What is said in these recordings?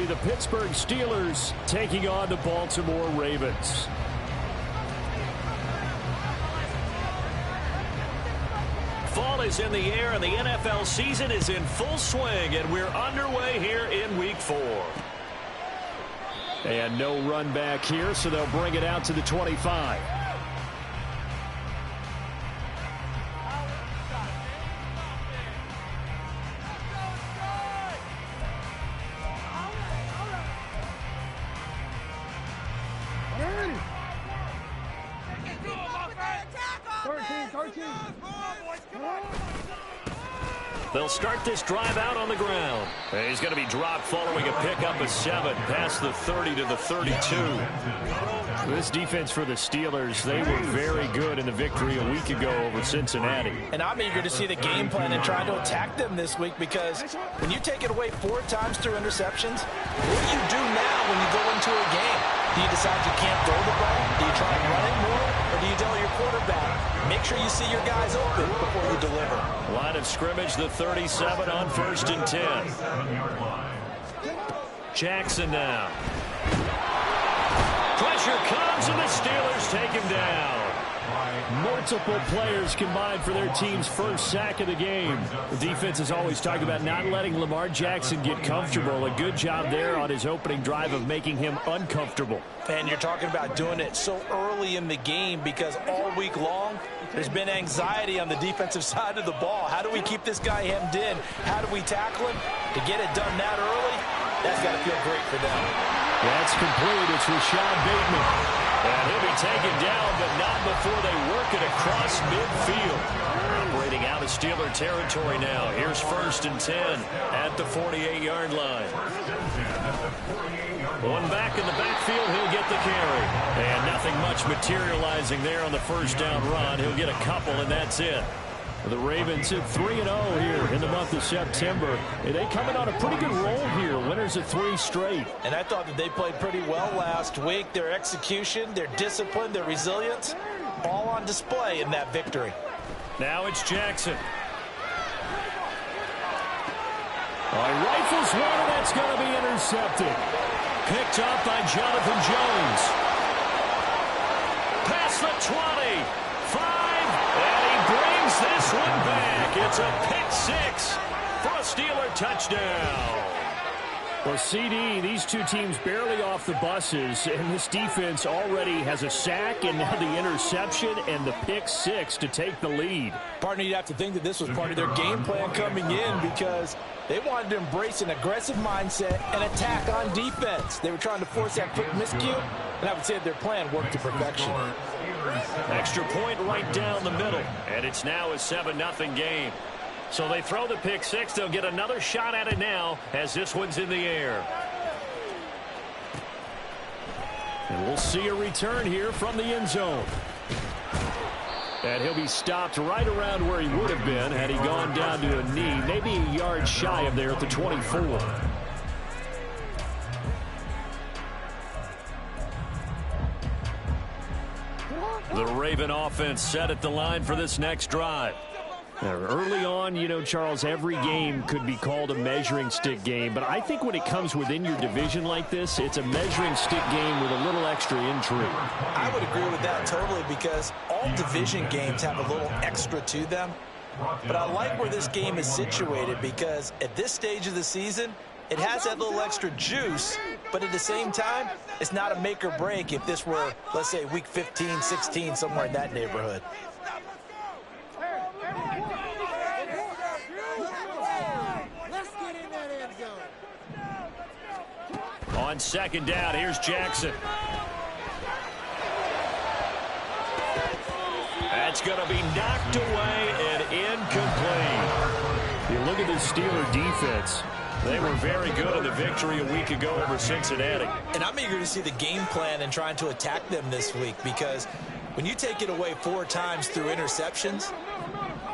be the Pittsburgh Steelers taking on the Baltimore Ravens. Fall is in the air, and the NFL season is in full swing, and we're underway here in Week 4. And no run back here, so they'll bring it out to the 25. They'll start this drive out on the ground. He's going to be dropped following a pickup of 7 past the 30 to the 32. This defense for the Steelers, they were very good in the victory a week ago over Cincinnati. And I'm eager to see the game plan and try to attack them this week, because when you take it away 4 times through interceptions, what do you do now when you go into a game? Do you decide you can't throw the ball? Do you try and run it more? Or do you tell your quarterback, make sure you see your guys open before you deliver? Line of scrimmage, the 37 on 1st and 10. Jackson now. Pressure comes, and the Steelers take him down. Multiple players combined for their team's first sack of the game. The defense is always talking about not letting Lamar Jackson get comfortable. A good job there on his opening drive of making him uncomfortable. And you're talking about doing it so early in the game, because all week long there's been anxiety on the defensive side of the ball. How do we keep this guy hemmed in? How do we tackle him? To get it done that early, that's got to feel great for them. That's complete. It's Rashad Bateman. And he'll be taken down, but not before they work it across midfield. Operating out of Steeler territory now. Here's 1st and 10 at the 48-yard line. One back in the backfield, he'll get the carry. And nothing much materializing there on the first down run. He'll get a couple, and that's it. The Ravens hit 3-0 here in the month of September. And they coming on a pretty good roll here. Winners of 3 straight. And I thought that they played pretty well last week. Their execution, their discipline, their resilience, all on display in that victory. Now it's Jackson. Rifles one, and that's going to be intercepted. Picked up by Jonathan Jones. Past the 20. 5. And he brings this one back. It's a pick-6 for a Steeler touchdown. Well, CD, these two teams barely off the buses, and this defense already has a sack and now the interception and the pick-6 to take the lead. Partner, you'd have to think that this was part of their game plan coming in, because they wanted to embrace an aggressive mindset and attack on defense. They were trying to force that quick miscue, and I would say that their plan worked to perfection. Extra point right down the middle, and it's now a 7-0 game. So they throw the pick-6. They'll get another shot at it now as this one's in the air. And we'll see a return here from the end zone. And he'll be stopped right around where he would have been had he gone down to a knee, maybe a yard shy of there at the 24. The Raven offense set at the line for this next drive. Now, early on, you know, Charles, every game could be called a measuring stick game. But I think when it comes within your division like this, it's a measuring stick game with a little extra intrigue. I would agree with that totally, because all division games have a little extra to them. But I like where this game is situated, because at this stage of the season, it has that little extra juice, but at the same time, it's not a make or break if this were, let's say, week 15, 16, somewhere in that neighborhood. On 2nd down, here's Jackson. That's going to be knocked away and incomplete. You look at the Steeler defense. They were very good in the victory a week ago over Cincinnati. And I'm eager to see the game plan and trying to attack them this week, because when you take it away 4 times through interceptions,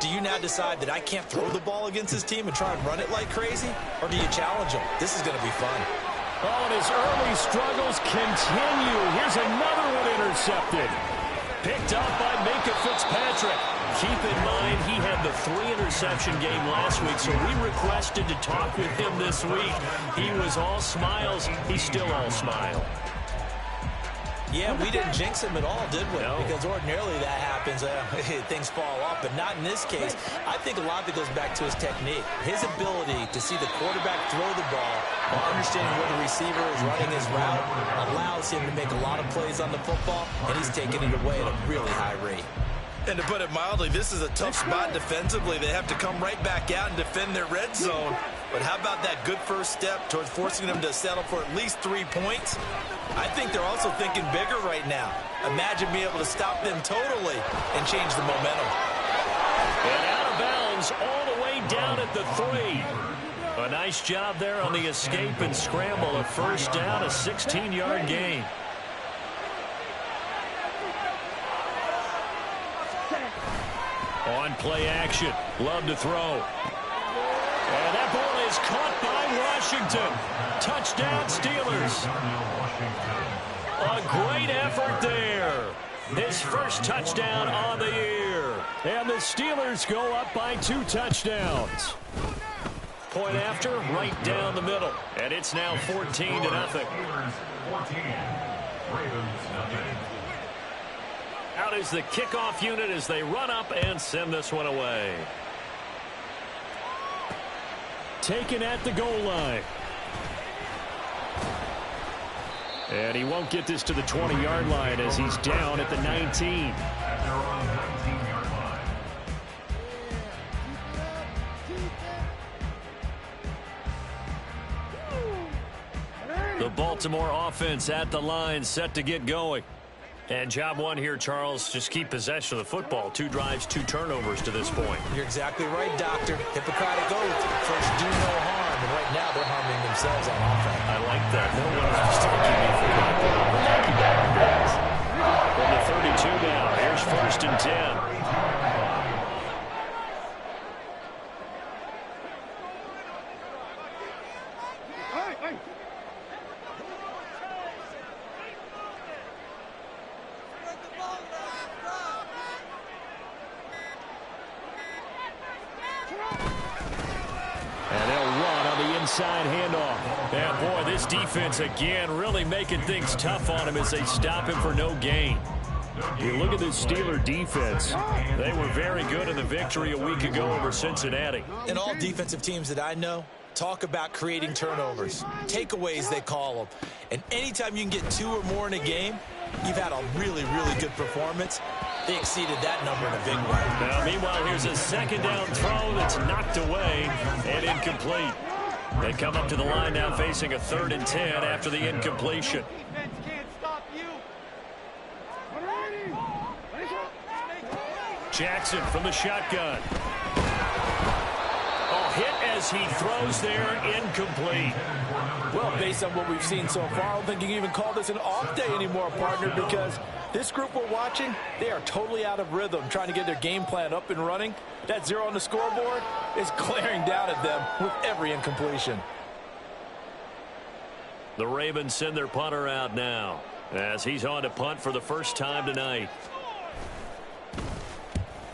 do you now decide that I can't throw the ball against this team and try and run it like crazy? Or do you challenge them? This is going to be fun. Oh, and his early struggles continue. Here's another one intercepted. Picked up by Minkah Fitzpatrick. keep in mind he had the 3-interception game last week, so we requested to talk with him this week. He was all smiles. He's still all smile. Yeah, we didn't jinx him at all, did we? No. Because ordinarily that happens, things fall off, but not in this case. I think a lot of it goes back to his technique. His ability to see the quarterback throw the ball while understanding where the receiver is running his route allows him to make a lot of plays on the football, and he's taking it away at a really high rate. And to put it mildly, this is a tough spot defensively. They have to come right back out and defend their red zone. But how about that good first step towards forcing them to settle for at least 3 points? I think they're also thinking bigger right now. Imagine being able to stop them totally and change the momentum. And out of bounds all the way down at the 3. A nice job there on the escape and scramble. A first down, a 16-yard gain. On play action. Love to throw. And that ball is caught by Washington. Touchdown, Steelers. A great effort there. His first touchdown on the year. And the Steelers go up by 2 touchdowns. Point after, right down the middle. And it's now 14-0. Out is the kickoff unit as they run up and send this one away. Taken at the goal line. And he won't get this to the 20-yard line as he's down at the 19. The Baltimore offense at the line, set to get going. And job one here, Charles, just keep possession of the football. 2 drives, 2 turnovers to this point. You're exactly right, Doctor. Hippocratic oath. First, do no harm. And right now, they're harming themselves on offense. I like that. No one is just going to keep me from from the 32 now. Here's 1st and 10. Inside handoff. And boy, this defense again really making things tough on him as they stop him for no gain. You look at this Steeler defense. They were very good in the victory a week ago over Cincinnati. And all defensive teams that I know talk about creating turnovers. Takeaways, they call them. And anytime you can get 2 or more in a game, you've had a really, really good performance. They exceeded that number in a big way. Now, meanwhile, here's a 2nd down throw that's knocked away and incomplete. They come up to the line now facing a 3rd and 10 after the incompletion. Jackson from the shotgun. Oh, hit as he throws there, incomplete. Well, based on what we've seen so far, I don't think you can even call this an off day anymore, partner, because this group we're watching, they are totally out of rhythm, trying to get their game plan up and running. That 0 on the scoreboard is glaring down at them with every incompletion. The Ravens send their punter out now as he's on to punt for the first time tonight.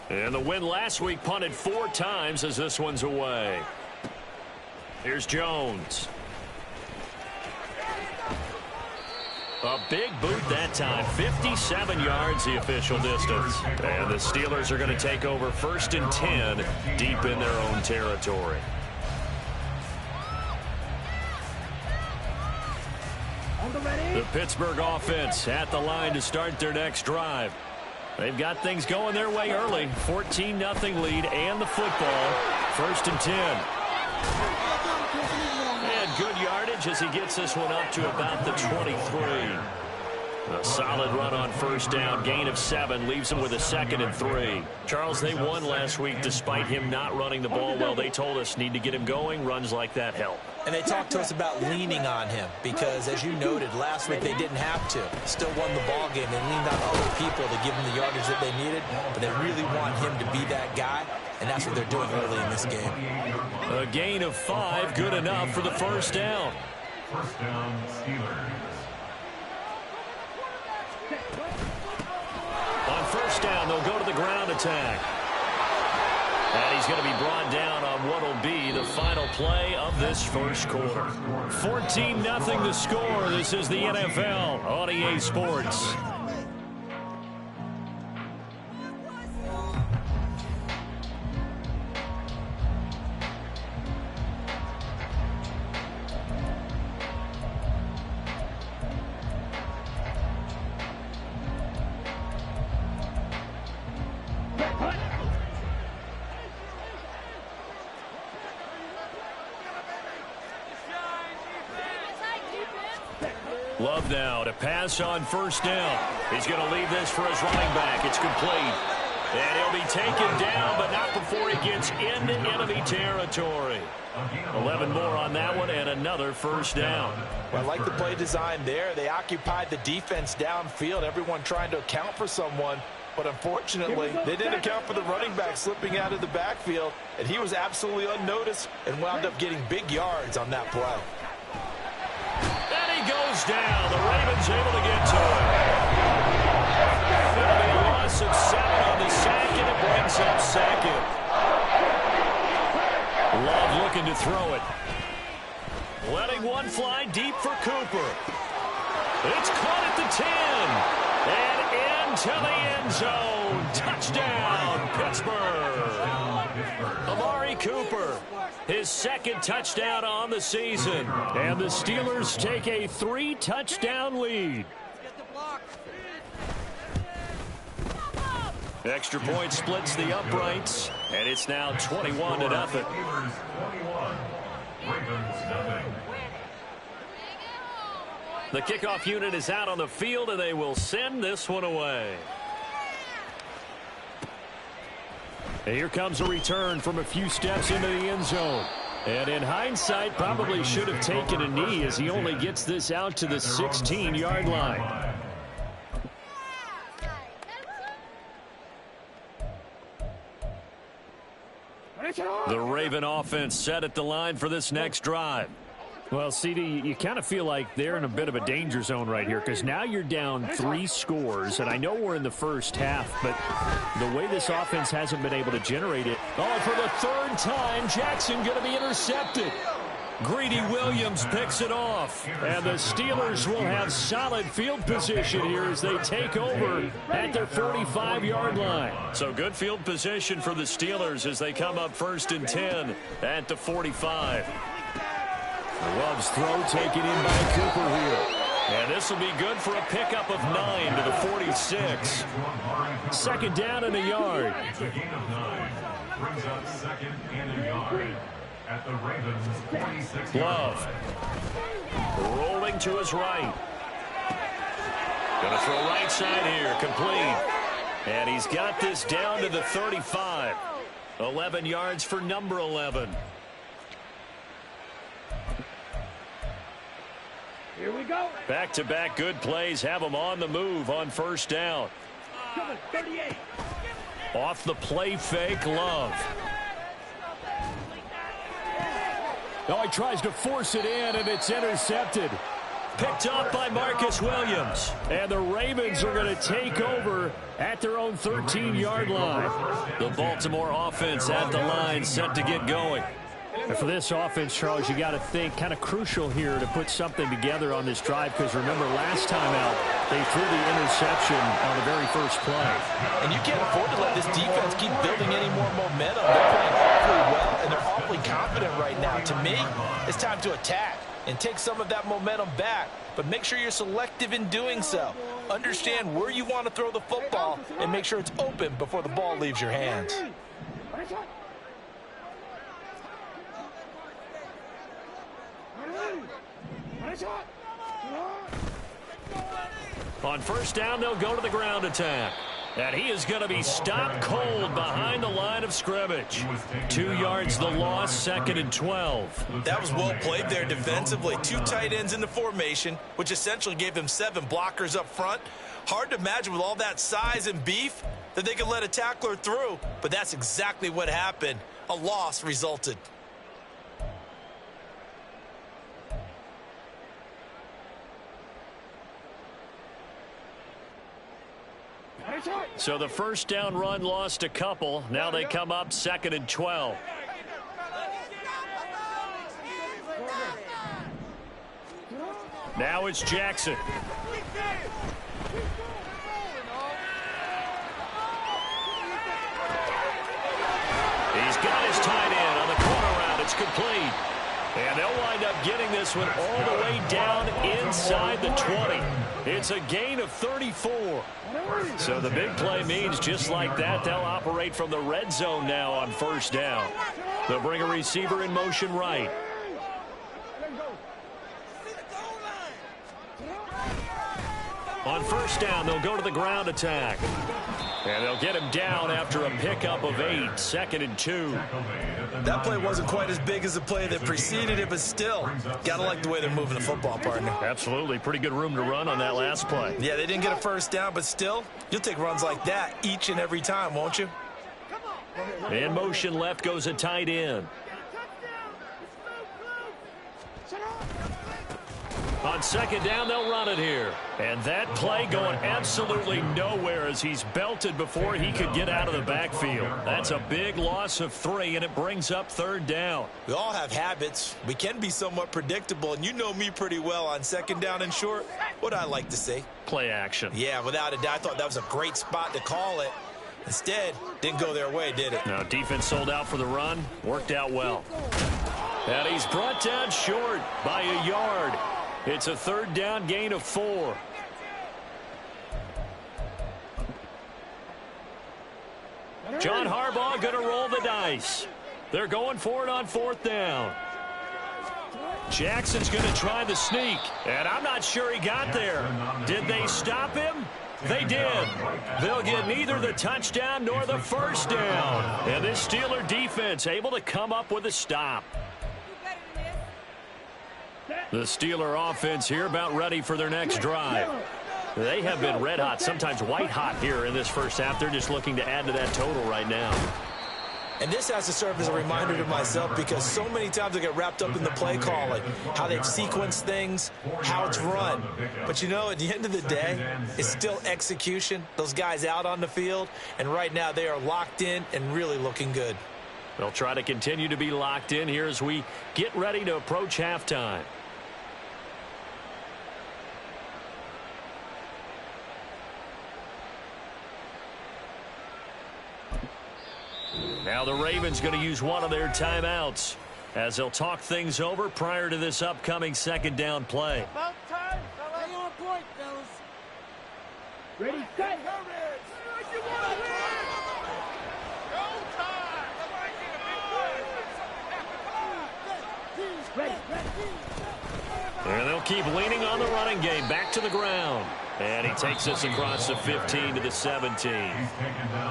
And the win last week punted 4 times as this one's away. Here's Jones. A big boot that time. 57 yards the official distance. And the Steelers are going to take over 1st and 10 deep in their own territory. The Pittsburgh offense at the line to start their next drive. They've got things going their way early. 14-0 lead and the football. 1st and 10. And good yardage as he gets this one up to about the 23. A solid run on 1st down. Gain of 7 leaves him with a 2nd and 3. Charles, they won last week despite him not running the ball well. They told us need to get him going. Runs like that help. And they talked to us about leaning on him because, as you noted, last week they didn't have to. Still won the ball game. They leaned on other people to give them the yardage that they needed, but they really want him to be that guy, and that's what they're doing early in this game. A gain of 5, good enough for the 1st down. 1st down, Steelers. On 1st down, they'll go to the ground attack. And he's going to be brought down on what will be the final play of this first quarter. 14-0 the score. This is the NFL on EA Sports. Love now to pass on first down. He's going to leave this for his running back. It's complete. And he'll be taken down, but not before he gets into enemy territory. 11 more on that one, and another first down. Well, I like the play design there. They occupied the defense downfield, everyone trying to account for someone. But unfortunately, they didn't account for the running back slipping out of the backfield, and he was absolutely unnoticed and wound up getting big yards on that play. And he goes down. The Ravens able to get to him. That'll be a loss of 7 on the sack, and it brings up second. Love looking to throw it. Letting one fly deep for Cooper. It's caught at the 10. And into the end zone. Touchdown, Pittsburgh. Amari Cooper, his second touchdown on the season. And the Steelers take a 3-touchdown lead. Extra point splits the uprights, and it's now 21-0. The kickoff unit is out on the field, and they will send this one away. And here comes a return from a few steps into the end zone. And in hindsight, probably should have taken a knee as he only gets this out to the 16-yard line. The Raven offense set at the line for this next drive. Well, CD, you kind of feel like they're in a bit of a danger zone right here because now you're down 3 scores, and I know we're in the first half, but the way this offense hasn't been able to generate it. Oh, for the third time, Jackson going to be intercepted. Greedy Williams picks it off. And the Steelers will have solid field position here as they take over at their 45-yard line. So good field position for the Steelers as they come up 1st and 10 at the 45. Love's throw taken in by Cooper here. And this will be good for a pickup of 9 to the 46. Second down and a yard. It's a gain of 9. Brings up 2nd and a yard at the Ravens' 46. Love rolling to his right. Gonna throw right side here, complete. And he's got this down to the 35. 11 yards for number 11. Here we go. Back-to-back good plays have him on the move on first down. 38. Off the play fake, Love. Oh, he tries to force it in, and it's intercepted. Picked up by Marcus Williams. And the Ravens are going to take over at their own 13-yard line. The Baltimore offense at the line, set to get going. And for this offense, Charles, you got to think kind of crucial here to put something together on this drive because remember last time out they threw the interception on the very first play. And you can't afford to let this defense keep building any more momentum. They're playing awfully well and they're awfully confident right now. To me, it's time to attack and take some of that momentum back. But make sure you're selective in doing so. Understand where you want to throw the football and make sure it's open before the ball leaves your hands. On first down, they'll go to the ground attack. And he is going to be stopped cold behind the line of scrimmage. 2 yards the loss, 2nd and 12. That was well played there defensively. 2 tight ends in the formation, which essentially gave them 7 blockers up front. Hard to imagine with all that size and beef that they could let a tackler through, but that's exactly what happened. A loss resulted. So the first down run lost a couple. Now they come up 2nd and 12. Now it's Jackson. He's got his tight end on the corner route. It's complete. And they'll wind up getting this one all the way down inside the 20. It's a gain of 34. So the big play means just like that, they'll operate from the red zone now on first down. They'll bring a receiver in motion right. On first down, they'll go to the ground attack. And they'll get him down after a pickup of 8, 2nd and 2. That play wasn't quite as big as the play that preceded it, but still, got to like the way they're moving the football, partner. Absolutely. Pretty good room to run on that last play. Yeah, they didn't get a first down, but still, you'll take runs like that each and every time, won't you? In motion left goes a tight end. On second down, they'll run it here. And that play going absolutely nowhere as he's belted before he could get out of the backfield. That's a big loss of 3, and it brings up third down. We all have habits. We can be somewhat predictable, and you know me pretty well on second down and short. What I like to see? Play action. Yeah, without a doubt, I thought that was a great spot to call it. Instead, didn't go their way, did it? No, defense sold out for the run. Worked out well. And he's brought down short by a yard. It's a third down gain of 4. John Harbaugh going to roll the dice. They're going for it on 4th down. Jackson's going to try the sneak, and I'm not sure he got there. Did they stop him? They did. They'll get neither the touchdown nor the first down. And this Steeler defense able to come up with a stop. The Steeler offense here about ready for their next drive. They have been red hot, sometimes white hot here in this first half. They're just looking to add to that total right now. And this has to serve as a reminder to myself because so many times I get wrapped up in the play calling, how they've sequenced things, how it's run. But, you know, at the end of the day, it's still execution. Those guys out on the field, and right now they are locked in and really looking good. They'll try to continue to be locked in here as we get ready to approach halftime. Now the Ravens going to use one of their timeouts as they'll talk things over prior to this upcoming second down play. About time, fellas. Stay on point, fellas. Ready, set. You want to win. Go time. Ready. And they'll keep leaning on the running game. Back to the ground. And he takes us across the 15 to the 17.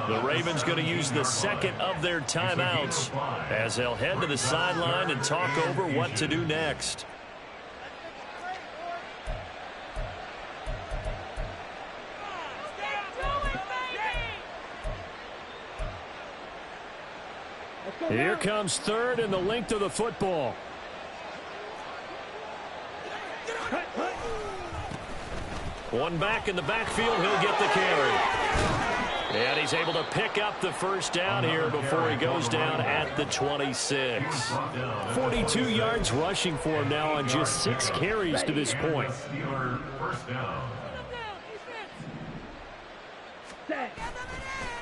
The Ravens going to use the second of their timeouts as they'll head to the sideline and talk over what to do next. Here comes third and the length of the football. One back in the backfield, he'll get the carry. And he's able to pick up the first down here before he goes down at the 26. 42 yards rushing for him now on just 6 carries to this point.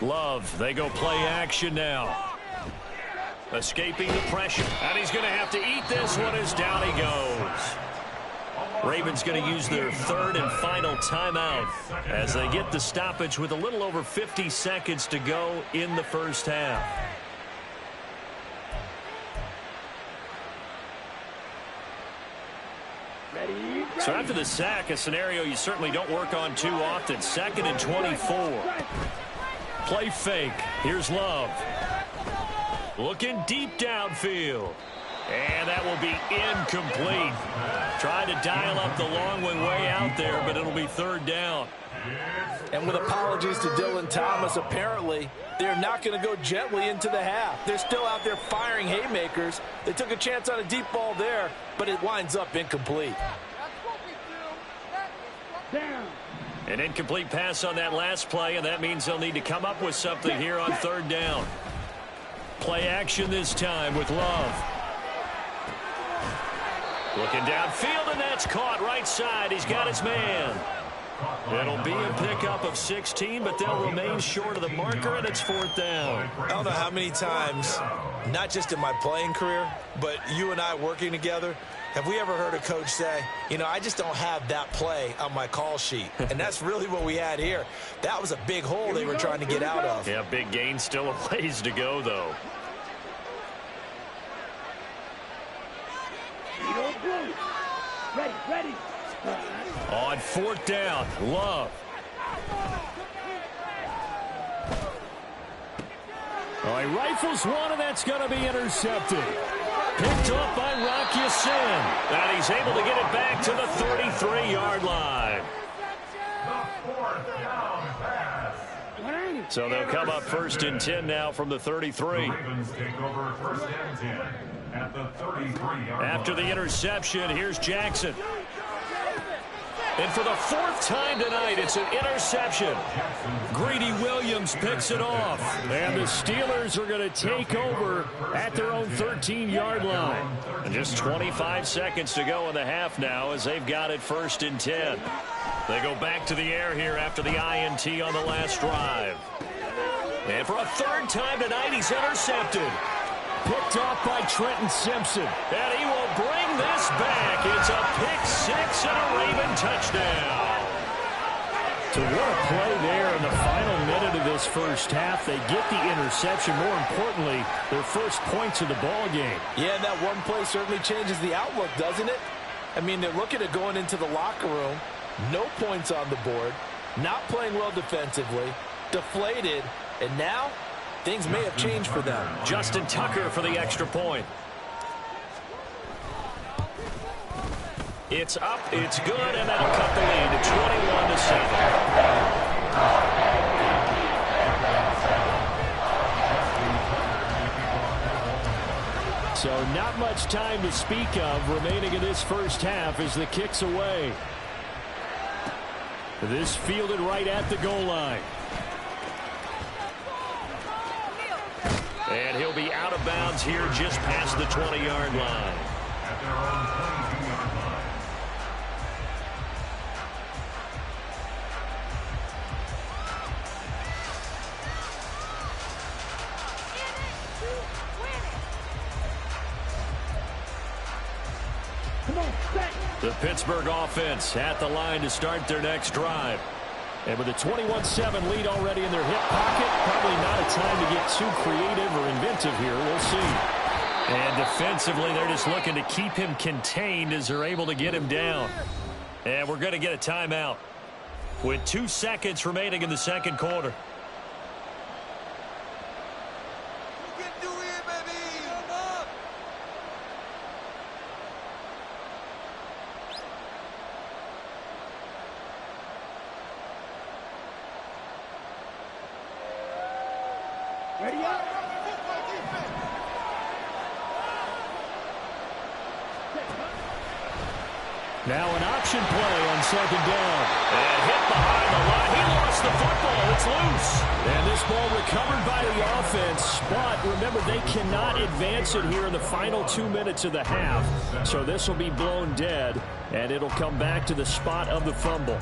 Love, they go play action now. Escaping the pressure. And he's going to have to eat this one as down he goes. Ravens going to use their third and final timeout as they get the stoppage with a little over 50 seconds to go in the first half. So after the sack, a scenario you certainly don't work on too often. 2nd and 24. Play fake. Here's Love. Looking deep downfield. And that will be incomplete. Trying to dial up the long one way out there, but it'll be third down. And with apologies to Dylan Thomas, apparently they're not going to go gently into the half. They're still out there firing haymakers. They took a chance on a deep ball there, but it winds up incomplete. Down. An incomplete pass on that last play, and that means they'll need to come up with something here on third down. Play action this time with Love. Looking downfield, and that's caught right side. He's got his man. It'll be a pickup of 16, but they'll remain short of the marker, and it's fourth down. I don't know how many times, not just in my playing career, but you and I working together, have we ever heard a coach say, you know, I just don't have that play on my call sheet. And that's really what we had here. That was a big hole they were trying to get out of. Yeah, big gain, still a ways to go, though. Ready. On fourth down, Love. Oh, he rifles one, and that's going to be intercepted. Picked up by Rock Ya-Sin. And he's able to get it back to the 33-yard line. So they'll come up first and 10 now from the 33. Ravens take over first and 10 at the 33-yard After the interception, here's Jackson. And for the fourth time tonight, it's an interception. Greedy Williams picks it off. And the Steelers are going to take over at their own 13-yard line. And just 25 seconds to go in the half now as they've got it first and 10. They go back to the air here after the INT on the last drive. And for a third time tonight, he's intercepted. Picked off by Trenton Simpson. And he will bring this back. It's a pick six and a Raven touchdown. So what a play there in the final minute of this first half. They get the interception. More importantly, their first points of the ball game. Yeah, and that one play certainly changes the outlook, doesn't it? I mean, they're looking at going into the locker room. No points on the board. Not playing well defensively. Deflated. And now, things may have changed for them. Justin Tucker for the extra point. It's up, it's good, and that'll cut the lead to 21-7. So not much time to speak of remaining in this first half as the kick's away. This fielded right at the goal line. And he'll be out of bounds here just past the 20-yard line. at their own 22-yard line. The Pittsburgh offense at the line to start their next drive. And with a 21-7 lead already in their hip pocket, probably not a time to get too creative or inventive here. We'll see. And defensively, they're just looking to keep him contained as they're able to get him down. And we're going to get a timeout with 2 seconds remaining in the second quarter. Ready up. Now an option play on second down. And hit behind the line. He lost the football. It's loose. And this ball recovered by the offense. But remember, they cannot advance it here in the final 2 minutes of the half. So this will be blown dead, and it'll come back to the spot of the fumble.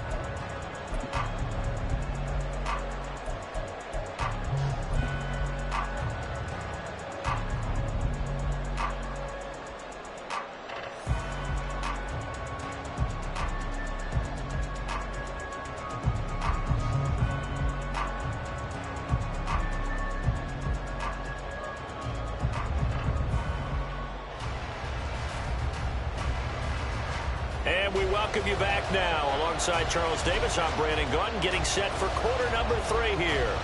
And we welcome you back now. Alongside Charles Davis, I'm Brandon Gunn, getting set for quarter number 3 here.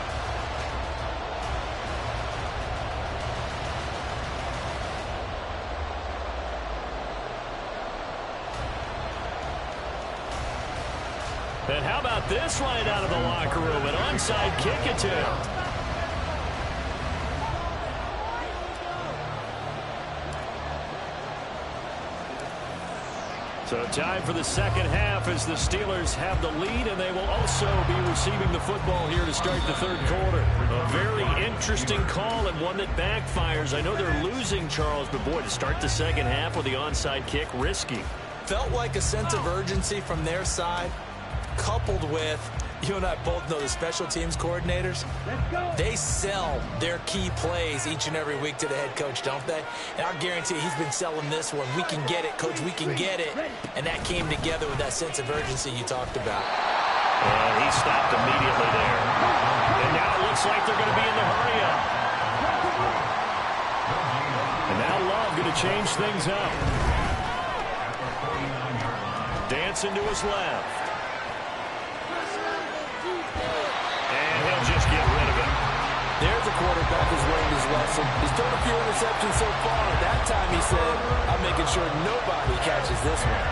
And how about this right out of the locker room? An onside kick attempt. So time for the second half as the Steelers have the lead, and they will also be receiving the football here to start the third quarter. A very interesting call and one that backfires. I know they're losing, Charles, but boy, to start the second half with the onside kick, risky. Felt like a sense of urgency from their side, coupled with, you and I both know the special teams coordinators, they sell their key plays each and every week to the head coach, don't they? And I guarantee he's been selling this one. We can get it, coach, we can get it. And that came together with that sense of urgency you talked about. And he stopped immediately there. And now it looks like they're going to be in the hurry-up. And now Love going to change things up. Dancing to his left. Just get rid of it. There's a quarterback who's learned his lesson. He's thrown a few interceptions so far. That time he said, I'm making sure nobody catches this one.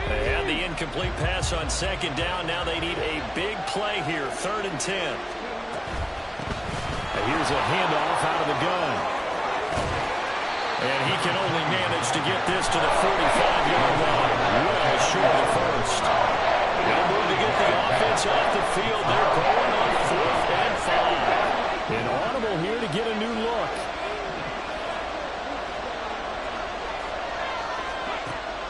They had the incomplete pass on second down. Now they need a big play here, 3rd and 10. Here's a handoff out of the gun. And he can only manage to get this to the 45-yard line. Well short of the first. They'll move to get the offense off the field. They're going on 4th and 5. An audible here to get a new look.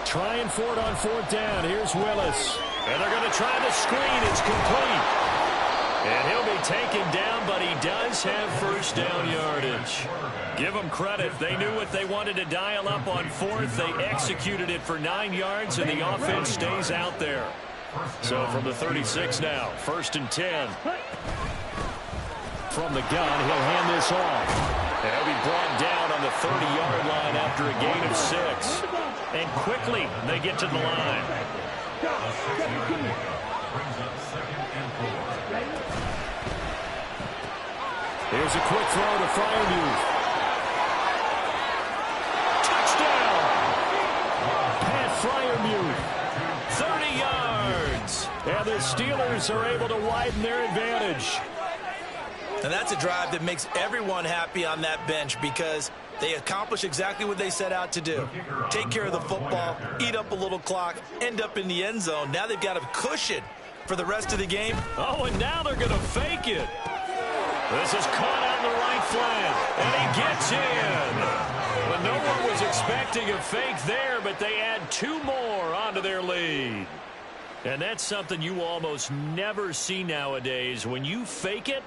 Trying for it on 4th down. Here's Willis. And they're going to try the screen. It's complete. And he'll be taken down, but he does have first down yardage. Give them credit. They knew what they wanted to dial up on 4th. They executed it for 9 yards, and the offense stays out there. So from the 36 now, 1st and 10. From the gun, he'll hand this off. And he'll be brought down on the 30-yard line after a gain of 6. And quickly, they get to the line. Here's a quick throw to Freiermuth. Touchdown! Pat Freiermuth. 30 yards. And the Steelers are able to widen their advantage. And that's a drive that makes everyone happy on that bench because they accomplish exactly what they set out to do. Take care of the football, eat up a little clock, end up in the end zone. Now they've got a cushion for the rest of the game. Oh, and now they're going to fake it. This is caught on the right flank, and he gets in. But no one was expecting a fake there, but they add 2 more onto their lead. And that's something you almost never see nowadays. When you fake it,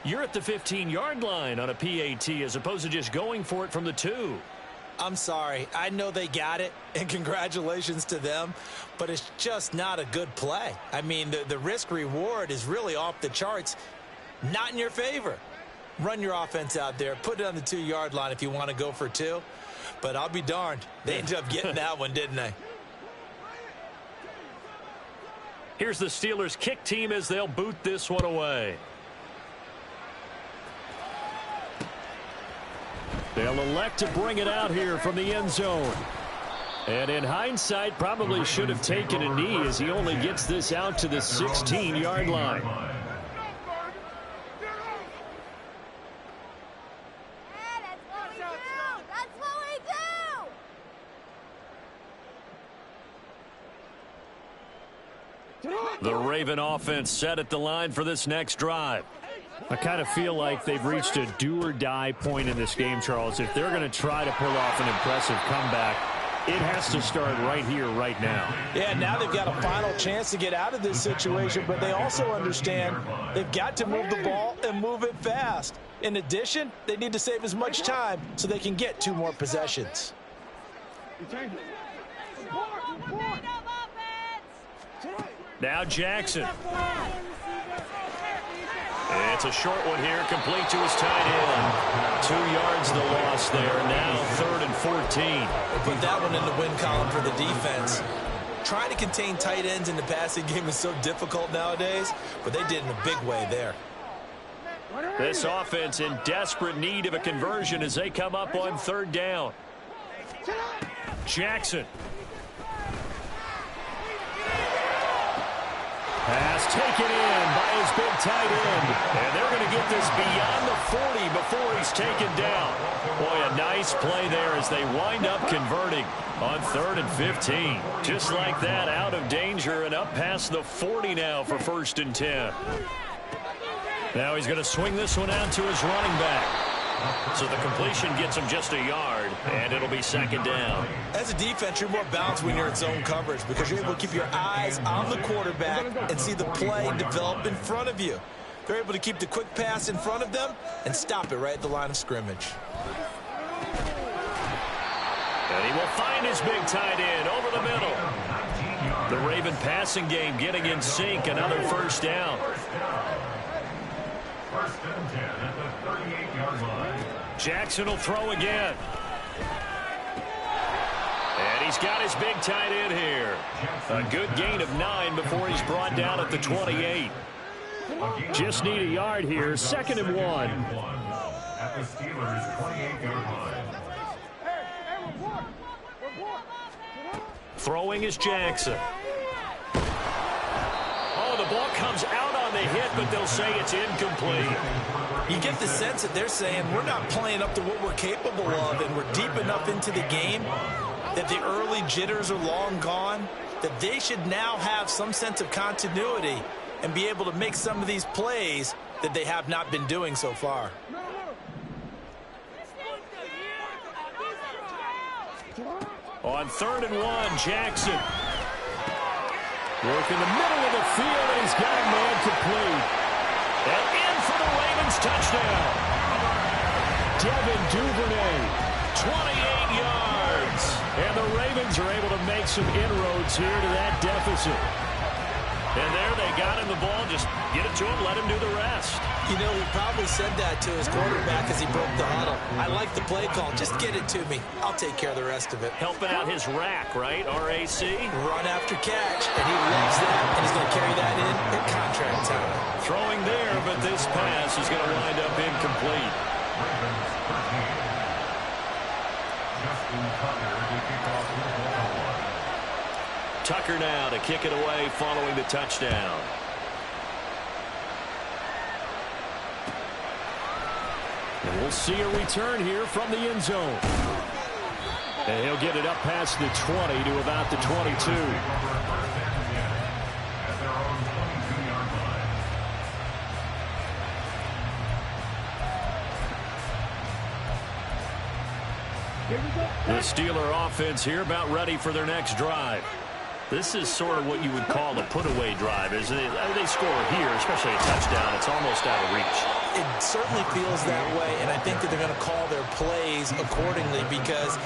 you're at the 15-yard line on a PAT as opposed to just going for it from the 2. I'm sorry. I know they got it, and congratulations to them, but it's just not a good play. I mean, the risk-reward is really off the charts. Not in your favor. Run your offense out there. Put it on the 2-yard line if you want to go for 2. But I'll be darned. They ended up getting that one, didn't they? Here's the Steelers kick team as they'll boot this one away. They'll elect to bring it out here from the end zone. And in hindsight, probably should have taken a knee as he only gets this out to the 16-yard line. The Raven offense set at the line for this next drive. I kind of feel like they've reached a do-or-die point in this game, Charles. If they're going to try to pull off an impressive comeback, it has to start right here, right now. Yeah, now they've got a final chance to get out of this situation, but they also understand they've got to move the ball and move it fast. In addition, they need to save as much time so they can get 2 more possessions. Now Jackson. It's a short one here, complete to his tight end. 2 yards the loss there. Now 3rd and 14. Put that one in the win column for the defense. Trying to contain tight ends in the passing game is so difficult nowadays, but they did in a big way there. This offense in desperate need of a conversion as they come up on 3rd down. Jackson. Pass taken in by his big tight end. And they're going to get this beyond the 40 before he's taken down. Boy, a nice play there as they wind up converting on 3rd and 15. Just like that, out of danger and up past the 40 now for 1st and 10. Now he's going to swing this one out to his running back. So the completion gets him just a yard, and it'll be 2nd down. As a defense, you're more balanced when you're in zone coverage because you're able to keep your eyes on the quarterback and see the play develop in front of you. They're able to keep the quick pass in front of them and stop it right at the line of scrimmage. And he will find his big tight end over the middle. The Raven passing game getting in sync. Another 1st down. 1st and 10 at the 38-yard line. Jackson will throw again. And he's got his big tight end here. A good gain of 9 before he's brought down at the 28. Just need a yard here. 2nd and 1. At the Steelers' 28-yard line. Throwing is Jackson. Oh, the ball comes out on the hit, but they'll say it's incomplete. You get the sense that they're saying we're not playing up to what we're capable of, and we're deep enough into the game that the early jitters are long gone, that they should now have some sense of continuity and be able to make some of these plays that they have not been doing so far. On 3rd and 1, Jackson. Working the middle of the field, and he's got a man complete. And in for the Ravens touchdown. Devin Duvernay, 28 yards. And the Ravens are able to make some inroads here to that deficit. And there they got him the ball. Just get it to him, let him do the rest. You know, he probably said that to his quarterback as he broke the huddle. I like the play call. Just get it to me. I'll take care of the rest of it. Helping out his rack, right? R-A-C? Run after catch, and he loves that, and he's going to carry that in at contract time. Throwing there, but this pass is going to wind up incomplete. Ravens 13. Justin Tucker to kick off the ball. Tucker now to kick it away following the touchdown. And we'll see a return here from the end zone. And he'll get it up past the 20 to about the 22. At their own 22-yard line. The Steeler offense here about ready for their next drive. This is sort of what you would call a put-away drive. As they score here, especially a touchdown, it's almost out of reach. It certainly feels that way, and I think that they're going to call their plays accordingly because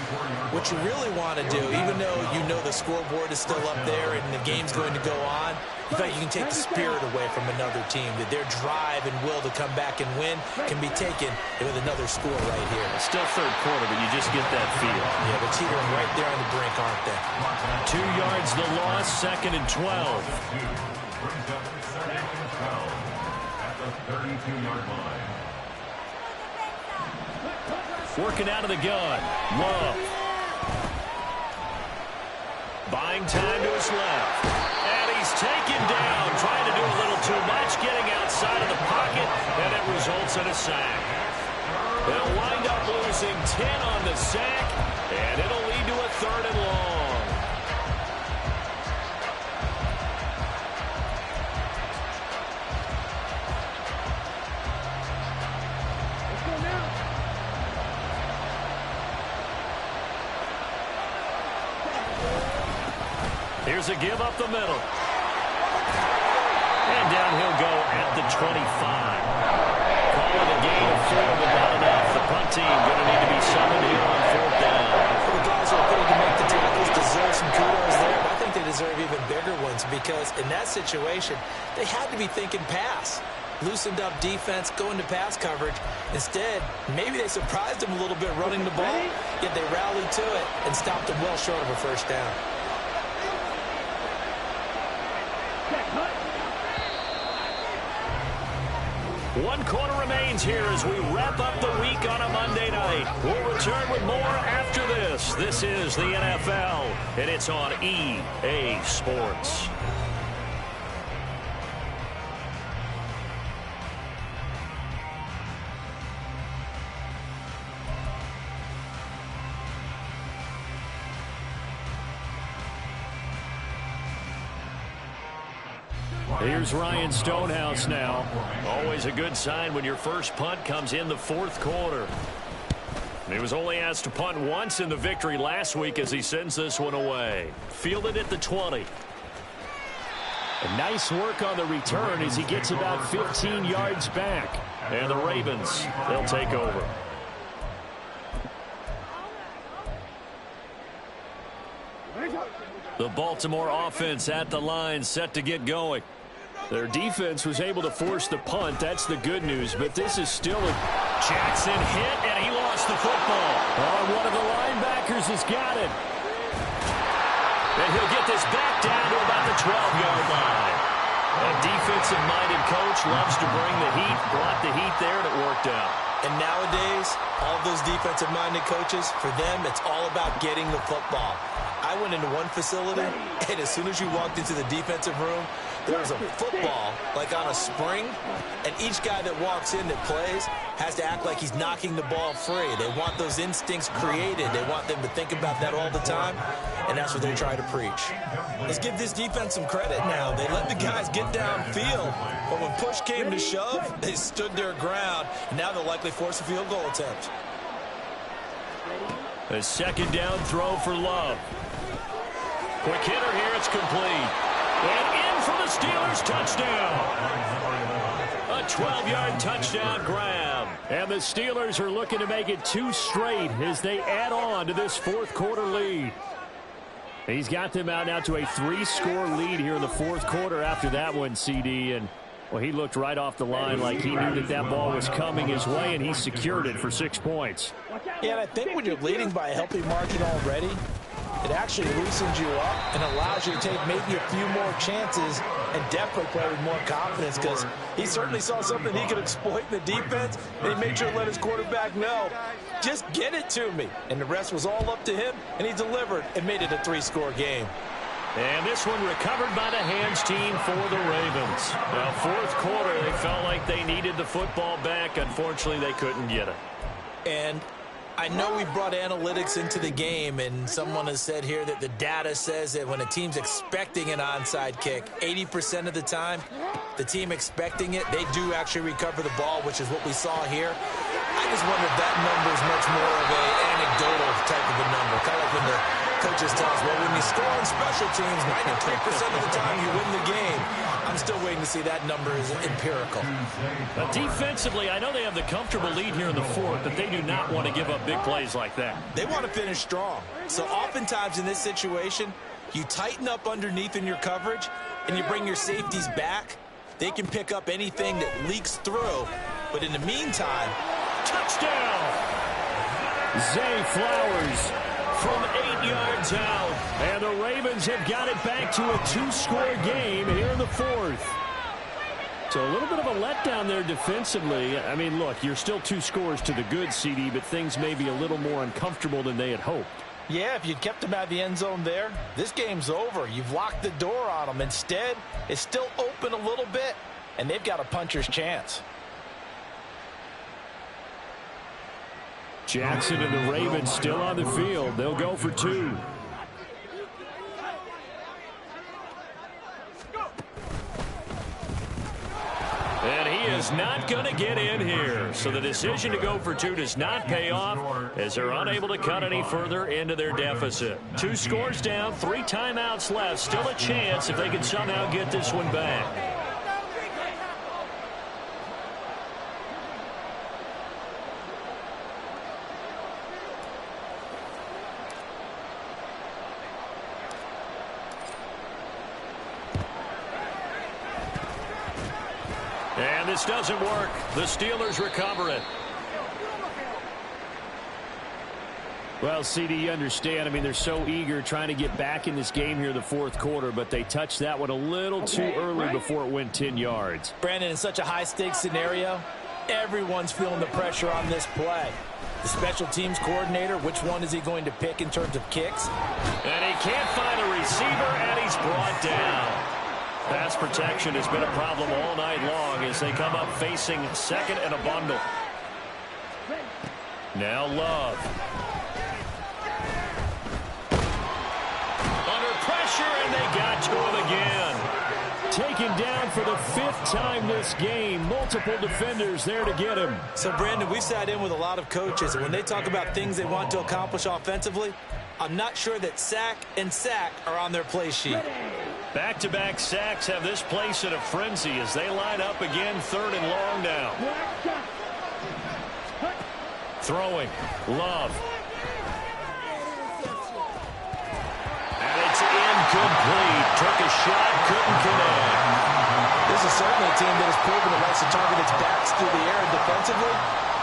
what you really want to do, even though you know the scoreboard is still up there and the game's going to go on, in fact, you can take the spirit away from another team, that their drive and will to come back and win can be taken with another score right here. Still third quarter, but you just get that feel. Yeah, they're teetering right there on the brink, aren't they? 2 yards the loss, 2nd and 12. Brings up 2nd and 12 at the 32-yard line. Working out of the gun. Love. Buying time to his left. And he's taken down, trying to do a little too much, getting outside of the pocket, and it results in a sack. They'll wind up losing 10 on the sack, and it'll lead to a 3rd and long. Let's go now. Here's a give up the middle. And down he'll go at the 25. Call it a gain of 4, but not enough. The punt team going to need to be summoned here on 4th down. The guys who are able to make the tackles deserve some kudos there, but I think they deserve even bigger ones because in that situation, they had to be thinking pass. Loosened up defense, going to pass coverage. Instead, maybe they surprised them a little bit running the ball, yet they rallied to it and stopped them well short of a 1st down. One quarter remains here as we wrap up the week on a Monday night. We'll return with more after this. This is the NFL, and it's on EA Sports. Here's Ryan Stonehouse now. Always a good sign when your first punt comes in the fourth quarter. He was only asked to punt once in the victory last week as he sends this one away. Fielded at the 20. And nice work on the return as he gets about 15 yards back. And the Ravens, they'll take over. The Baltimore offense at the line, set to get going. Their defense was able to force the punt. That's the good news. But this is still a... Jackson hit, and he lost the football. Oh, one of the linebackers has got it. And he'll get this back down to about the 12-yard line. A defensive-minded coach loves to bring the heat, brought the heat there, and it worked out. And nowadays, all those defensive-minded coaches, for them, it's all about getting the football. I went into one facility, and as soon as you walked into the defensive room, there was a football, like on a spring, and each guy that walks in that plays has to act like he's knocking the ball free. They want those instincts created. They want them to think about that all the time, and that's what they try to preach. Let's give this defense some credit now. They let the guys get downfield, but when push came to shove, they stood their ground, and now they'll likely force a field goal attempt. A second down throw for Love. Quick hitter here, it's complete. And in for the Steelers, touchdown. A 12-yard touchdown grab. And the Steelers are looking to make it 2 straight as they add on to this fourth quarter lead. He's got them out now to a 3-score lead here in the fourth quarter after that one, CD. And, well, he looked right off the line like he knew that that ball was coming his way, and he secured it for 6 points. Yeah, and I think when you're leading by a healthy margin already, it actually loosens you up and allows you to take maybe a few more chances and definitely play with more confidence, because he certainly saw something he could exploit in the defense, and he made sure to let his quarterback know, just get it to me. And the rest was all up to him, and he delivered and made it a 3-score game. And this one recovered by the hands team for the Ravens. Now, fourth quarter, they felt like they needed the football back. Unfortunately, they couldn't get it. And I know we brought analytics into the game, and someone has said here that the data says that when a team's expecting an onside kick, 80% of the time, the team expecting it, they do actually recover the ball, which is what we saw here. I just wonder if that number is much more of an anecdotal type of a number, kind of like when the coaches tell us, well, when you score on special teams, 93% of the time you win the game. I'm still waiting to see that number is empirical. But defensively, I know they have the comfortable lead here in the fourth, but they do not want to give up big plays like that. They want to finish strong. So oftentimes in this situation, you tighten up underneath in your coverage, and you bring your safeties back. They can pick up anything that leaks through. But in the meantime, touchdown! Zay Flowers from 8 yards out. And the Ravens have got it back to a 2-score game here in the fourth. So a little bit of a letdown there defensively. I mean, look, you're still 2 scores to the good, CD, but things may be a little more uncomfortable than they had hoped. Yeah, if you'd kept them out of the end zone there, this game's over. You've locked the door on them. Instead, it's still open a little bit, and they've got a puncher's chance. Jackson and the Ravens still on the field. They'll go for 2. And he is not going to get in here. So the decision to go for 2 does not pay off as they're unable to cut any further into their deficit. 2 scores down, 3 timeouts left. Still a chance if they can somehow get this one back. And this doesn't work. The Steelers recover it. Well, CD, you understand. I mean, they're so eager trying to get back in this game here in the fourth quarter, but they touched that one a little too early before it went 10 yards. Brandon, in such a high-stakes scenario, everyone's feeling the pressure on this play. The special teams coordinator, which one is he going to pick in terms of kicks? And he can't find a receiver, and he's brought down. Pass protection has been a problem all night long as they come up facing second and a bundle. Now Love. Under pressure, and they got to him again. taken down for the 5th time this game. Multiple defenders there to get him. So, Brandon, we sat in with a lot of coaches, and when they talk about things they want to accomplish offensively, I'm not sure that sack and sack are on their play sheet. Back-to-back sacks have this place in a frenzy as they line up again, 3rd and long now. Throwing. Love. And it's incomplete. Took a shot, couldn't connect. This is certainly a team that has proven it likes to target its backs through the air and defensively.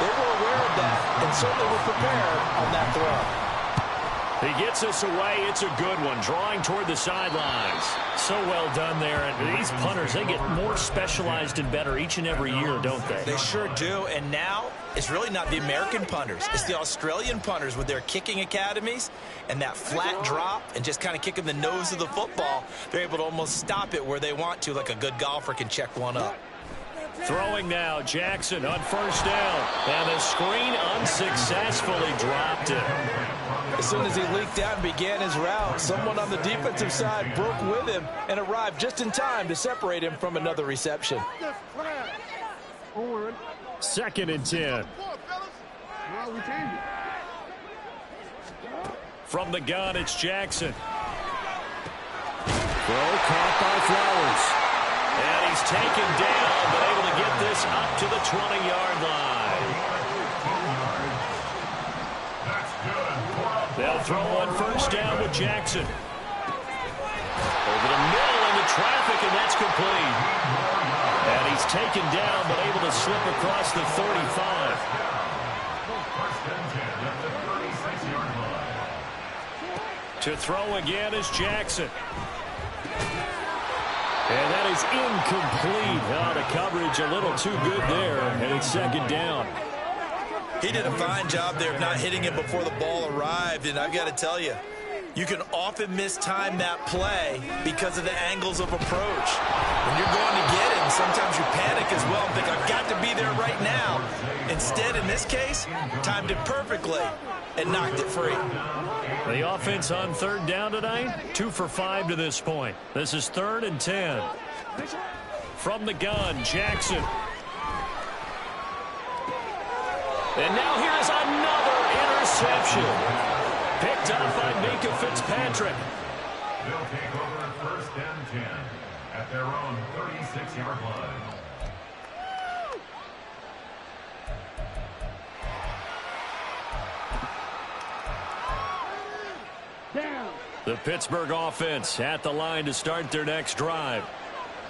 They were aware of that and certainly were prepared on that throw. He gets us away. It's a good one, drawing toward the sidelines. So well done there. And these punters, they get more specialized and better each and every year, don't they? They sure do. And now it's really not the American punters. It's the Australian punters with their kicking academies and that flat drop and just kind of kicking the nose of the football. They're able to almost stop it where they want to, like a good golfer can check one up. Throwing now, Jackson on 1st down. And the screen unsuccessfully dropped it. As soon as he leaked out and began his route, someone on the defensive side broke with him and arrived just in time to separate him from another reception. 2nd and 10. From the gun, it's Jackson. Throw caught by Flowers. And he's taken down, but able to get this up to the 20-yard line. They'll throw on 1st down with Jackson. Over the middle into traffic, and that's complete. And he's taken down, but able to slip across the 35. To throw again is Jackson. And that is incomplete. Oh, the coverage a little too good there, and it's 2nd down. He did a fine job there of not hitting him before the ball arrived, and I've got to tell you, you can often mistime that play because of the angles of approach. When you're going to get it, sometimes you panic as well and think, I've got to be there right now. Instead, in this case, timed it perfectly and knocked it free. The offense on 3rd down tonight, 2 for 5 to this point. This is 3rd and 10. From the gun, Jackson. And now here's another interception. Picked up by Minkah Fitzpatrick. They'll take over 1st and 10 at their own 36-yard line. The Pittsburgh offense at the line to start their next drive.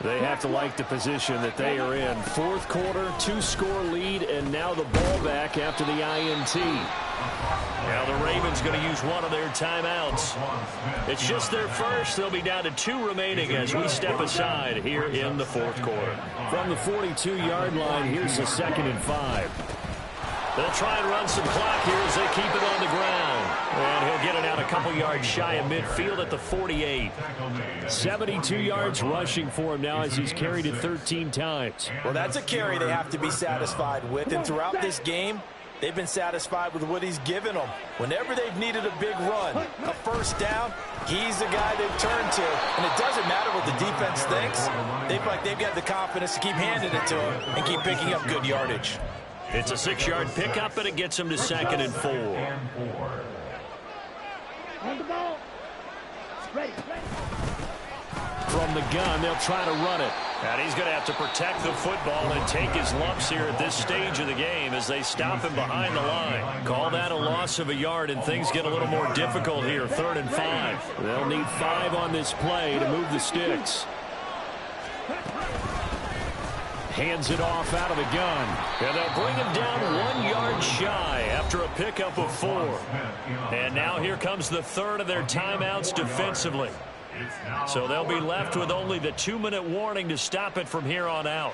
They have to like the position that they are in. 4th quarter, 2-score lead, and now the ball back after the INT. Now the Ravens going to use one of their timeouts. It's just their first. They'll be down to 2 remaining as we step aside here in the 4th quarter. From the 42-yard line, here's a 2nd and 5. They'll try and run some clock here as they keep it on the ground. And he'll get it out a couple yards shy of midfield at the 48. 72 yards rushing for him now as he's carried it 13 times. Well, that's a carry they have to be satisfied with. And throughout this game, they've been satisfied with what he's given them. Whenever they've needed a big run, a 1st down, he's the guy they've turned to. And it doesn't matter what the defense thinks. They feel like they've got the confidence to keep handing it to him and keep picking up good yardage. It's a 6-yard pickup, and it gets him to 2nd and 4. On the ball. Ready. From the gun, they'll try to run it. And he's going to have to protect the football and take his lumps here at this stage of the game as they stop him behind the line. Call that a loss of a yard, and things get a little more difficult here. 3rd and 5. They'll need 5 on this play to move the sticks. Hands it off out of the gun. And they'll bring him down 1 yard shy after a pickup of 4. And now here comes the 3rd of their timeouts defensively. So they'll be left with only the 2-minute warning to stop it from here on out.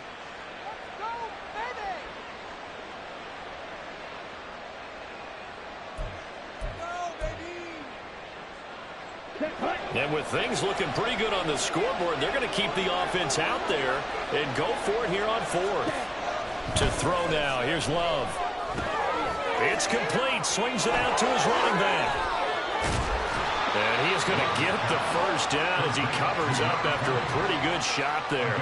And with things looking pretty good on the scoreboard, they're going to keep the offense out there and go for it here on 4th. To throw now, here's Love. It's complete, swings it out to his running back. And he is going to get the first down as he covers up after a pretty good shot there.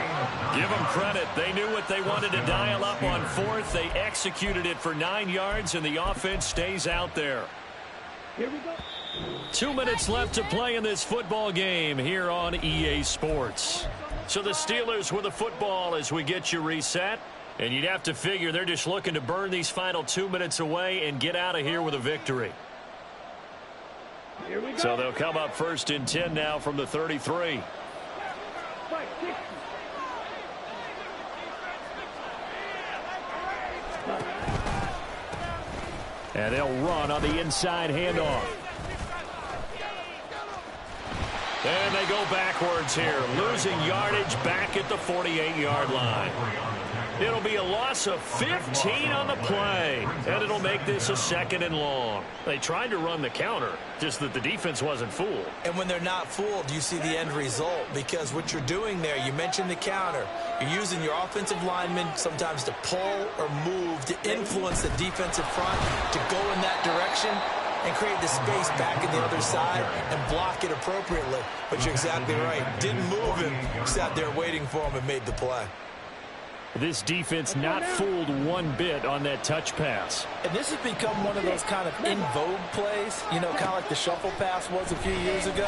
Give them credit. They knew what they wanted to dial up on fourth. They executed it for 9 yards, and the offense stays out there. Here we go. 2 minutes left to play in this football game here on EA Sports. So the Steelers with the football as we get you reset. And you'd have to figure they're just looking to burn these final 2 minutes away and get out of here with a victory. Here we go. So they'll come up 1st and 10 now from the 33. And they'll run on the inside handoff. And they go backwards here, losing yardage back at the 48-yard line. It'll be a loss of 15 on the play, and it'll make this a 2nd and long. They tried to run the counter, just that the defense wasn't fooled. And when they're not fooled, you see the end result, because what you're doing there, you mentioned the counter. You're using your offensive linemen sometimes to pull or move to influence the defensive front to go in that direction and create the space back in the other side and block it appropriately. But you're exactly right. Didn't move him, sat there waiting for him and made the play. This defense not fooled one bit on that touch pass. And this has become one of those kind of in vogue plays, you know, kind of like the shuffle pass was a few years ago.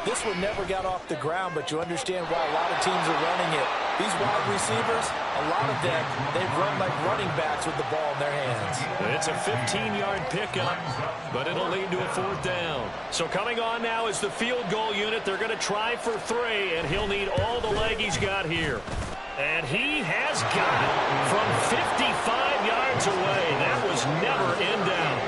This one never got off the ground, but you understand why a lot of teams are running it. These wide receivers, a lot of them, they run like running backs with the ball in their hands. It's a 15-yard pickup, but it'll lead to a 4th down. So coming on now is the field goal unit. They're going to try for 3, and he'll need all the leg he's got here. And he has got it from 55 yards away. That was never in doubt.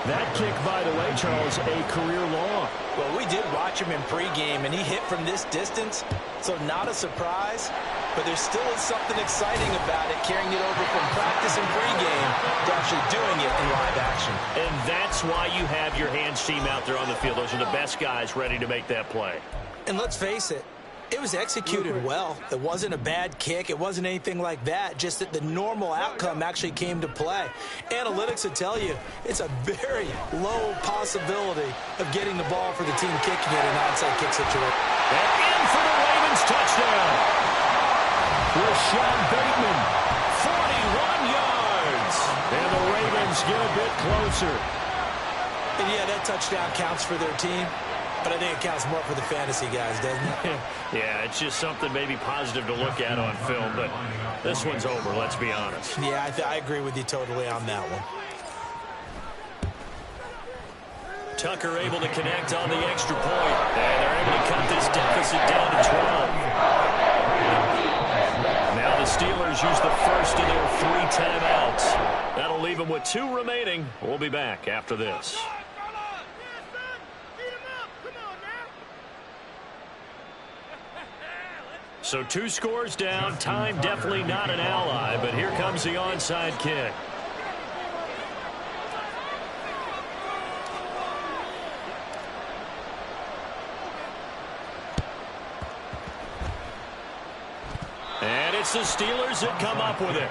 That kick, by the way, Charles, a career long. Well, we did watch him in pregame, and he hit from this distance, so not a surprise. But there still is something exciting about it, carrying it over from practice and pregame to actually doing it in live action. And that's why you have your hands team out there on the field. Those are the best guys ready to make that play. And let's face it, it was executed well. It wasn't a bad kick. It wasn't anything like that. Just that the normal outcome actually came to play. Analytics will tell you it's a very low possibility of getting the ball for the team kicking it in an onside kick situation. And in for the Ravens touchdown. Rashad Bateman, 41 yards. And the Ravens get a bit closer. And yeah, that touchdown counts for their team. But I think it counts more for the fantasy guys, doesn't it? Yeah, it's just something maybe positive to look at on film, but this one's over, let's be honest. Yeah, I agree with you totally on that one. Tucker able to connect on the extra point, and they're able to cut this deficit down to 12. Now the Steelers use the first of their 3 timeouts. That'll leave them with 2 remaining. We'll be back after this. So 2 scores down. Time definitely not an ally, but here comes the onside kick. And it's the Steelers that come up with it.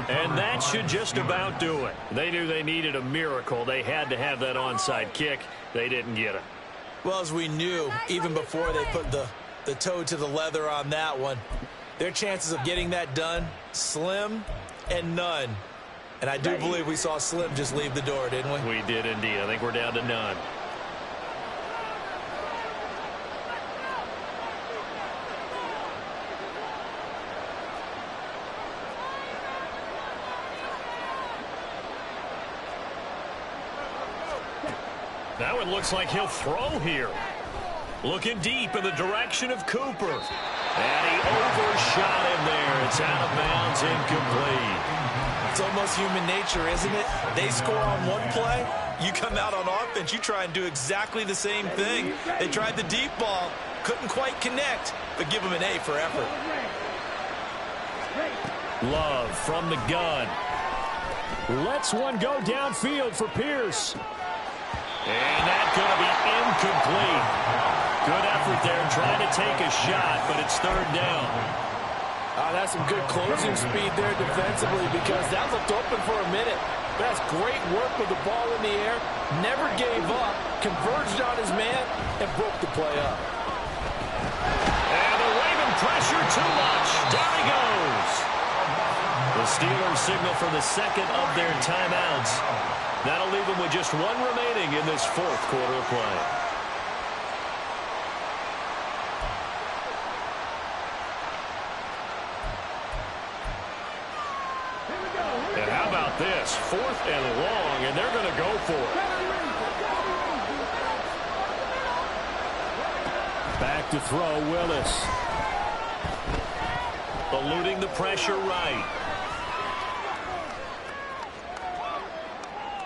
And that should just about do it. They knew they needed a miracle. They had to have that onside kick. They didn't get it. Well, as we knew, even before they put the toe to the leather on that one, their chances of getting that done, slim and none. And I do believe we saw Slim just leave the door, didn't we? We did indeed. I think we're down to none. Now it looks like he'll throw here. Looking deep in the direction of Cooper. And he overshot him there. It's out of bounds, incomplete. It's almost human nature, isn't it? They score on one play. You come out on offense, you try and do exactly the same thing. They tried the deep ball, couldn't quite connect, but give them an A for effort. Love from the gun. Lets one go downfield for Pierce. And that's going to be incomplete. Good effort there trying to take a shot, but it's 3rd down. That's some good closing speed there defensively because that looked open for a minute. That's great work with the ball in the air. Never gave up, converged on his man, and broke the play up. And the Raven pressure too much. Down he goes. The Steelers signal for the second of their timeouts. That'll leave them with just one remaining in this fourth quarter of play. And how about this? 4th and long, and they're going to go for it. Back to throw, Willis. Eluding the pressure right.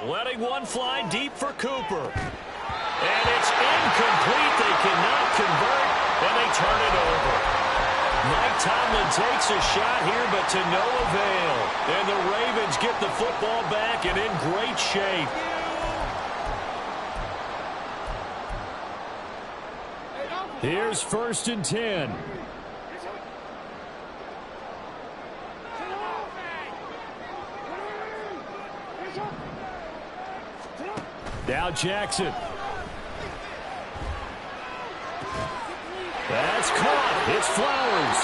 Letting one fly deep for Cooper. And it's incomplete. They cannot convert, and they turn it over. Mike Tomlin takes a shot here, but to no avail. And the Ravens get the football back and in great shape. Here's 1st and 10. Now Jackson. That's caught. It's Flowers.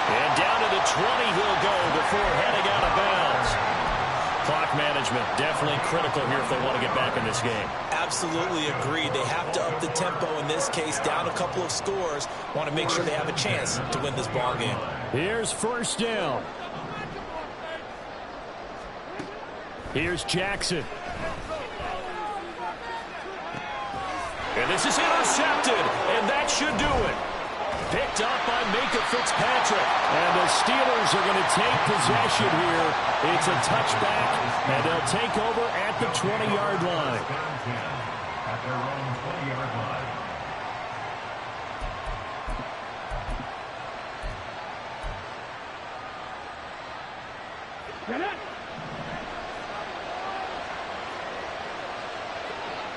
And down to the 20 he'll go before heading out of bounds. Clock management definitely critical here if they want to get back in this game. Absolutely agreed. They have to up the tempo in this case, down a couple of scores. Want to make sure they have a chance to win this ball game. Here's 1st down. Here's Jackson. And this is intercepted, and that should do it. Picked up by Minkah Fitzpatrick. And the Steelers are going to take possession here. It's a touchback, and they'll take over at the 20-yard line. At their own 20-yard line. Get it!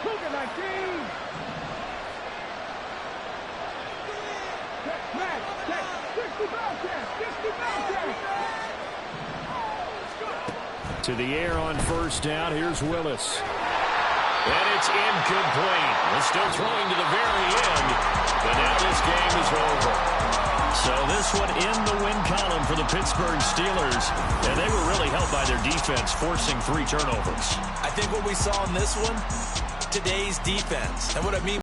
Look at that team! To the air on 1st down. Here's Willis. And it's incomplete. They're still throwing to the very end, but now this game is over. So this one in the win column for the Pittsburgh Steelers, and they were really helped by their defense, forcing 3 turnovers. I think what we saw in this one, today's defense. And what I mean